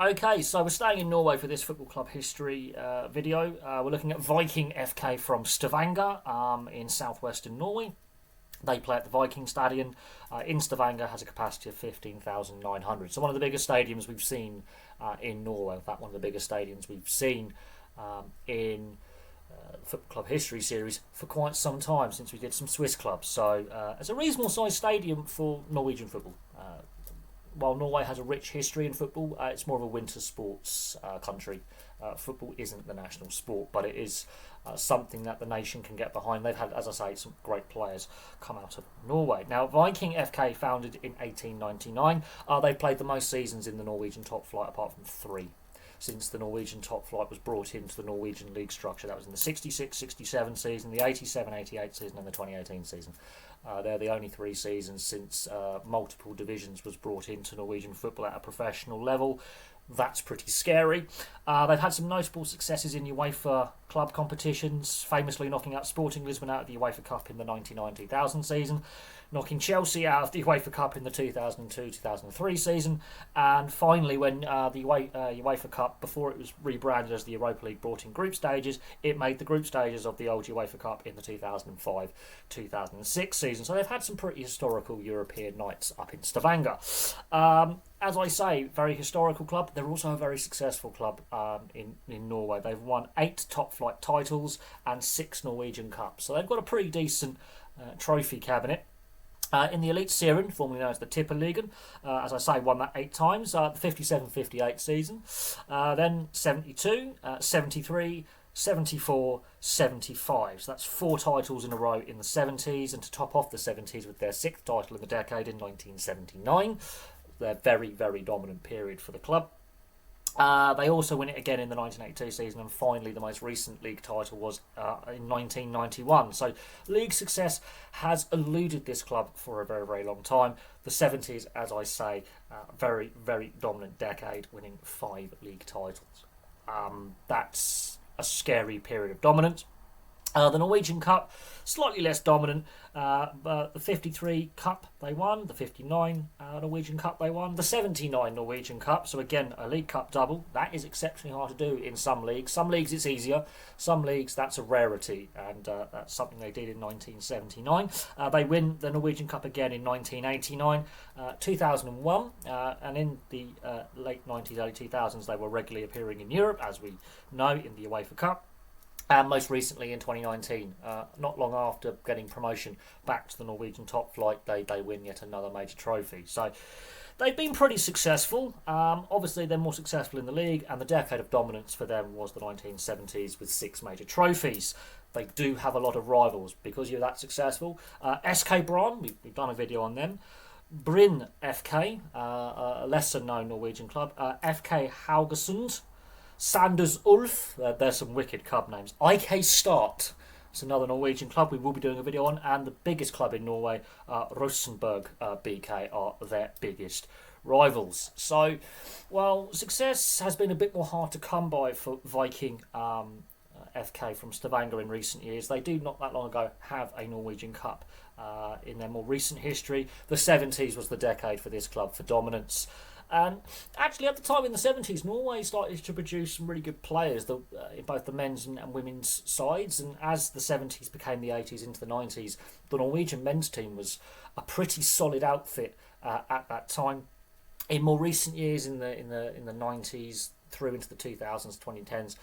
Okay, so we're staying in Norway for this football club history video. We're looking at Viking FK from Stavanger in southwestern Norway. They play at the Viking Stadion in Stavanger, has a capacity of 15,900. So one of the biggest stadiums we've seen in Norway. In fact, one of the biggest stadiums we've seen in the Football Club History series for quite some time, since we did some Swiss clubs. So it's a reasonable sized stadium for Norwegian football. While Norway has a rich history in football, it's more of a winter sports country. Football isn't the national sport, but it is something that the nation can get behind. They've had, as I say, some great players come out of Norway. Now, Viking FK, founded in 1899, they've played the most seasons in the Norwegian top flight, apart from 3. Since the Norwegian top flight was brought into the Norwegian league structure. That was in the 66-67 season, the 87-88 season and the 2018 season. They're the only 3 seasons since multiple divisions was brought into Norwegian football at a professional level. That's pretty scary. They've had some notable successes in UEFA club competitions, famously knocking out Sporting Lisbon out of the UEFA Cup in the 99-2000 season, knocking Chelsea out of the UEFA Cup in the 2002-2003 season, and finally when the UEFA Cup, before it was rebranded as the Europa League, brought in group stages, it made the group stages of the old UEFA Cup in the 2005-2006 season. So they've had some pretty historical European nights up in Stavanger. As I say, very historical club. They're also a very successful club in Norway. They've won 8 top flight titles and 6 Norwegian Cups. So they've got a pretty decent trophy cabinet. In the Eliteserien, formerly known as the Tippeligaen, as I say, won that 8 times. The 57-58 season. Then 72, 73, 74, 75. So that's 4 titles in a row in the 70s, and to top off the 70s with their 6th title in the decade in 1979. Their very, very dominant period for the club. They also win it again in the 1982 season, and finally the most recent league title was in 1991. So league success has eluded this club for a very, very long time. The 70s, as I say, very, very dominant decade, winning 5 league titles. That's a scary period of dominance. The Norwegian Cup, slightly less dominant, but the 53 Cup they won, the 59 Norwegian Cup they won, the 79 Norwegian Cup, so again a League Cup double. That is exceptionally hard to do in some leagues. Some leagues it's easier, some leagues that's a rarity, and that's something they did in 1979. They win the Norwegian Cup again in 1989, 2001, and in the late 90s, early 2000s they were regularly appearing in Europe, as we know, in the UEFA Cup. And most recently in 2019, not long after getting promotion back to the Norwegian top flight, they win yet another major trophy. So they've been pretty successful. Obviously, they're more successful in the league, and the decade of dominance for them was the 1970s with 6 major trophies. They do have a lot of rivals because you're that successful. SK Brann, we've done a video on them. Bryn FK, a lesser known Norwegian club. FK Haugesund. Sanders Ulf, there's some wicked club names. IK Start, it's another Norwegian club we will be doing a video on, and the biggest club in Norway, Rosenborg BK, are their biggest rivals. So, while success has been a bit more hard to come by for Viking FK from Stavanger in recent years, they do not that long ago have a Norwegian Cup. In their more recent history, the 70s was the decade for this club for dominance. And actually, at the time in the 70s, Norway started to produce some really good players in both the men's and women's sides. And as the 70s became the 80s into the 90s, the Norwegian men's team was a pretty solid outfit at that time. In more recent years, in the 90s through into the 2000s, 2010s,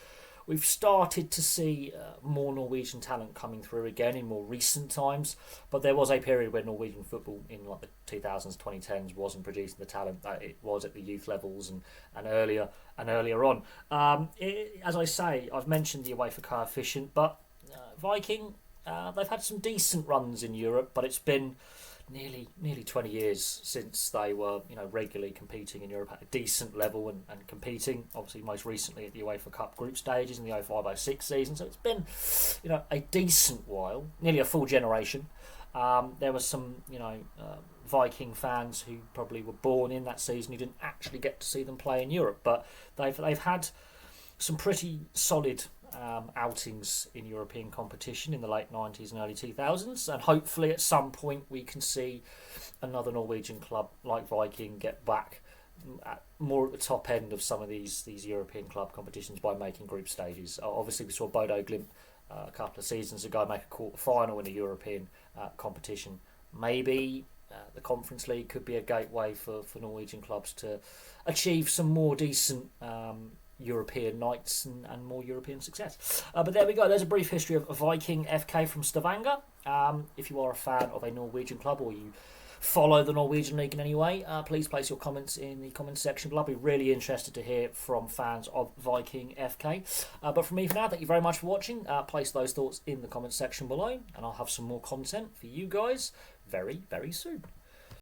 we've started to see more Norwegian talent coming through again in more recent times, but there was a period where Norwegian football in like the 2000s, 2010s wasn't producing the talent that it was at the youth levels and earlier on. As I say, I've mentioned the UEFA coefficient, but Viking, they've had some decent runs in Europe, but it's been nearly 20 years since they were regularly competing in Europe at a decent level and competing, obviously most recently at the UEFA Cup group stages in the 05-06 season. So it's been a decent while, nearly a full generation. There were some Viking fans who probably were born in that season who didn't actually get to see them play in Europe, but they've had some pretty solid outings in European competition in the late 90s and early 2000s, and hopefully at some point we can see another Norwegian club like Viking get back more at the top end of some of these European club competitions by making group stages. Obviously, we saw Bodo Glimt a couple of seasons ago make a quarter final in a European competition. Maybe the Conference League could be a gateway for Norwegian clubs to achieve some more decent European nights and more European success. But there we go. There's a brief history of Viking FK from Stavanger. If you are a fan of a Norwegian club or you follow the Norwegian League in any way, please place your comments in the comments section below. I'll be really interested to hear from fans of Viking FK. But from me for now, thank you very much for watching. Place those thoughts in the comments section below, and I'll have some more content for you guys very, very soon.